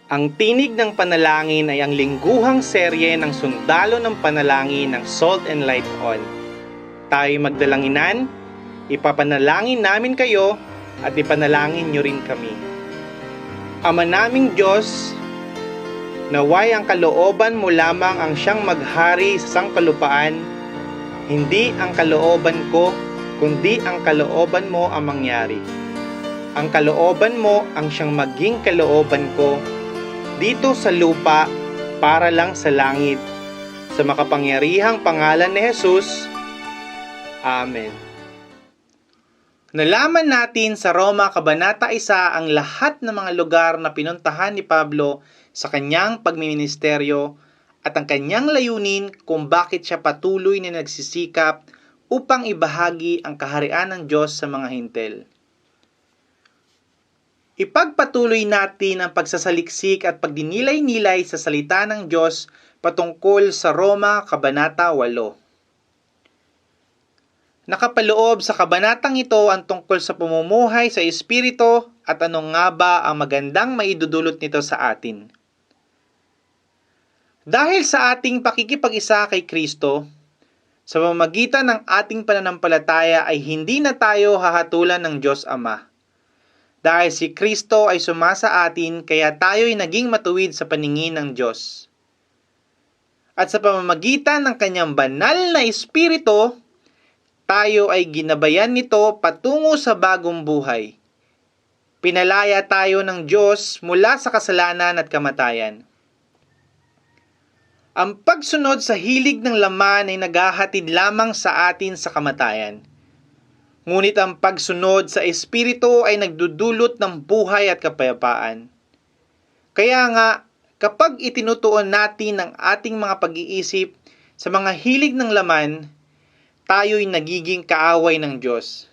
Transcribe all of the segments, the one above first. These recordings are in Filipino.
Ang Tinig ng Panalangin ay ang lingguhang serye ng sundalo ng panalangin ng Salt and Light On. Tayo'y magdalanginan, ipapanalangin namin kayo at ipanalangin nyo rin kami. Ama naming Diyos, naway ang kalooban mo lamang ang siyang maghari sa sangkalupaan, hindi ang kalooban ko, kundi ang kalooban mo ang mangyari. Ang kalooban mo ang siyang maging kalooban ko dito sa lupa para lang sa langit. Sa makapangyarihang pangalan ni Jesus. Amen. Nalaman natin sa Roma Kabanata 1 ang lahat ng mga lugar na pinuntahan ni Pablo sa kanyang pagmiministeryo at ang kanyang layunin kung bakit siya patuloy na nagsisikap upang ibahagi ang kaharian ng Diyos sa mga hintil. Ipagpatuloy natin ang pagsasaliksik at pagdinilay-nilay sa salita ng Diyos patungkol sa Roma Kabanata 8. Nakapaloob sa kabanatang ito ang tungkol sa pamumuhay sa Espiritu at ano nga ba ang magandang maidudulot nito sa atin. Dahil sa ating pakikipag-isa kay Kristo, sa pamamagitan ng ating pananampalataya ay hindi na tayo hahatulan ng Diyos Ama. Dahil si Kristo ay sumasa atin, kaya tayo'y naging matuwid sa paningin ng Diyos. At sa pamamagitan ng kanyang banal na Espiritu, tayo ay ginabayan nito patungo sa bagong buhay. Pinalaya tayo ng Diyos mula sa kasalanan at kamatayan. Ang pagsunod sa hilig ng laman ay naghahatid lamang sa atin sa kamatayan. Ngunit ang pagsunod sa Espiritu ay nagdudulot ng buhay at kapayapaan. Kaya nga, kapag itinutuon natin ang ating mga pag-iisip sa mga hilig ng laman, tayo'y nagiging kaaway ng Diyos.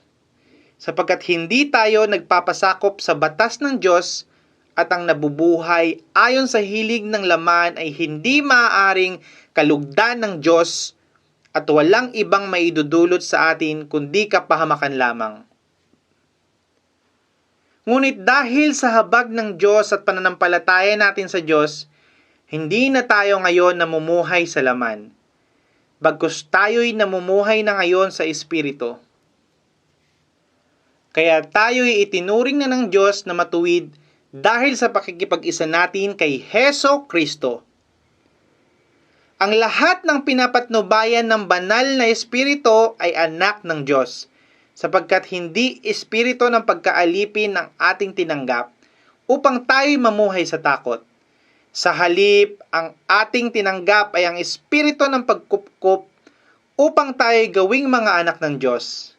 Sapagkat hindi tayo nagpapasakop sa batas ng Diyos at ang nabubuhay ayon sa hilig ng laman ay hindi maaaring kalugdan ng Diyos at walang ibang maidudulot sa atin kundi kapahamakan lamang. Ngunit dahil sa habag ng Diyos at pananampalataya natin sa Diyos, hindi na tayo ngayon namumuhay sa laman. Bagkus tayo'y namumuhay na ngayon sa Espiritu. Kaya tayo'y itinuring na ng Diyos na matuwid dahil sa pakikipag-isa natin kay Heso Kristo. Ang lahat ng pinapatnubayan ng banal na Espiritu ay anak ng Diyos, sapagkat hindi espiritu ng pagkaalipin ng ating tinanggap upang tayo'y mamuhay sa takot. Sa halip, ang ating tinanggap ay ang espiritu ng pagkupkup upang tayo'y gawing mga anak ng Diyos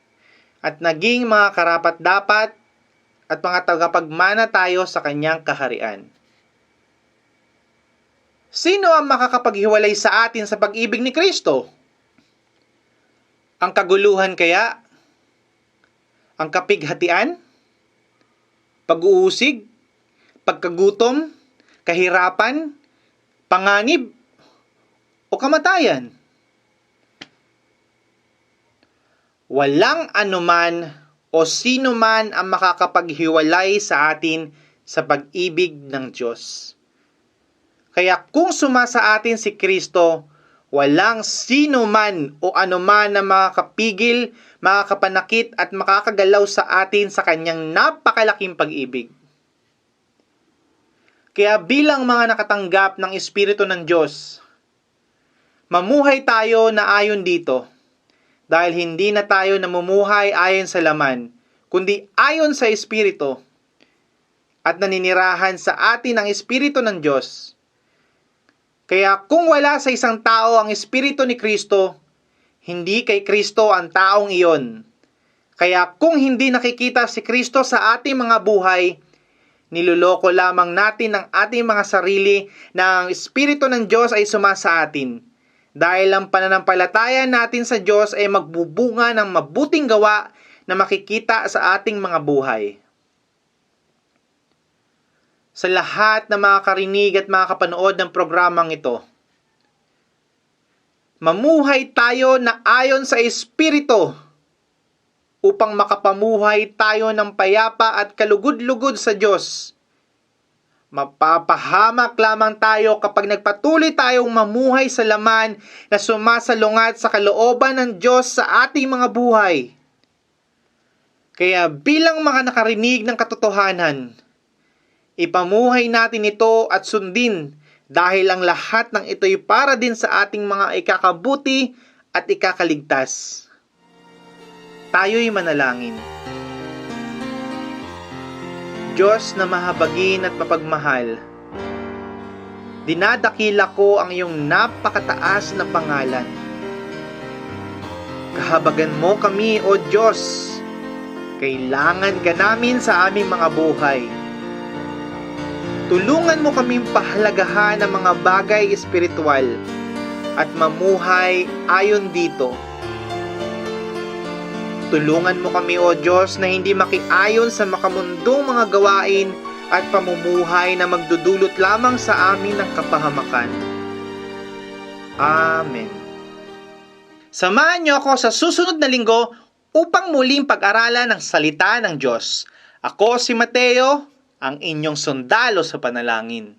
at naging mga karapat-dapat at mga tagapagmana tayo sa kanyang kaharian. Sino ang makakapaghiwalay sa atin sa pag-ibig ni Kristo? Ang kaguluhan kaya? Ang kapighatian? Pag-uusig? Pagkagutom? Kahirapan? Panganib? O kamatayan? Walang anuman o sino man ang makakapaghiwalay sa atin sa pag-ibig ng Diyos. Kaya kung sumasa atin si Kristo, walang sino man o anuman na makakapigil, makakapanakit at makakagalaw sa atin sa kanyang napakalaking pag-ibig. Kaya bilang mga nakatanggap ng Espiritu ng Diyos, mamuhay tayo na ayon dito, dahil hindi na tayo namumuhay ayon sa laman, kundi ayon sa Espiritu, at naninirahan sa atin ang Espiritu ng Diyos. Kaya kung wala sa isang tao ang Espiritu ni Kristo, hindi kay Kristo ang taong iyon. Kaya kung hindi nakikita si Kristo sa ating mga buhay, niloloko lamang natin ang ating mga sarili na ang Espiritu ng Diyos ay sumasa atin. Dahil ang pananampalataya natin sa Diyos ay magbubunga ng mabuting gawa na makikita sa ating mga buhay. Sa lahat ng mga karinig at mga kapanood ng programang ito, mamuhay tayo na ayon sa Espiritu upang makapamuhay tayo ng payapa at kalugod-lugod sa Diyos. Mapapahamak lamang tayo kapag nagpatuloy tayong mamuhay sa laman na sumasalungat sa kalooban ng Diyos sa ating mga buhay. Kaya bilang mga nakarinig ng katotohanan, ipamuhay natin ito at sundin dahil ang lahat ng ito'y para din sa ating mga ikakabuti at ikakaligtas. Tayo'y manalangin. Diyos na mahabagin at mapagmahal, dinadakila ko ang iyong napakataas na pangalan. Kahabagan mo kami, O Diyos. Kailangan ka namin sa aming mga buhay. Tulungan mo kaming pahalagahan ang mga bagay espiritual at mamuhay ayon dito. Tulungan mo kami, O Diyos, na hindi makiayon sa makamundong mga gawain at pamumuhay na magdudulot lamang sa amin ng kapahamakan. Amen. Samahan niyo ako sa susunod na linggo upang muling pag-aralan ang salita ng Diyos. Ako si Mateo, ang inyong sundalo sa panalangin.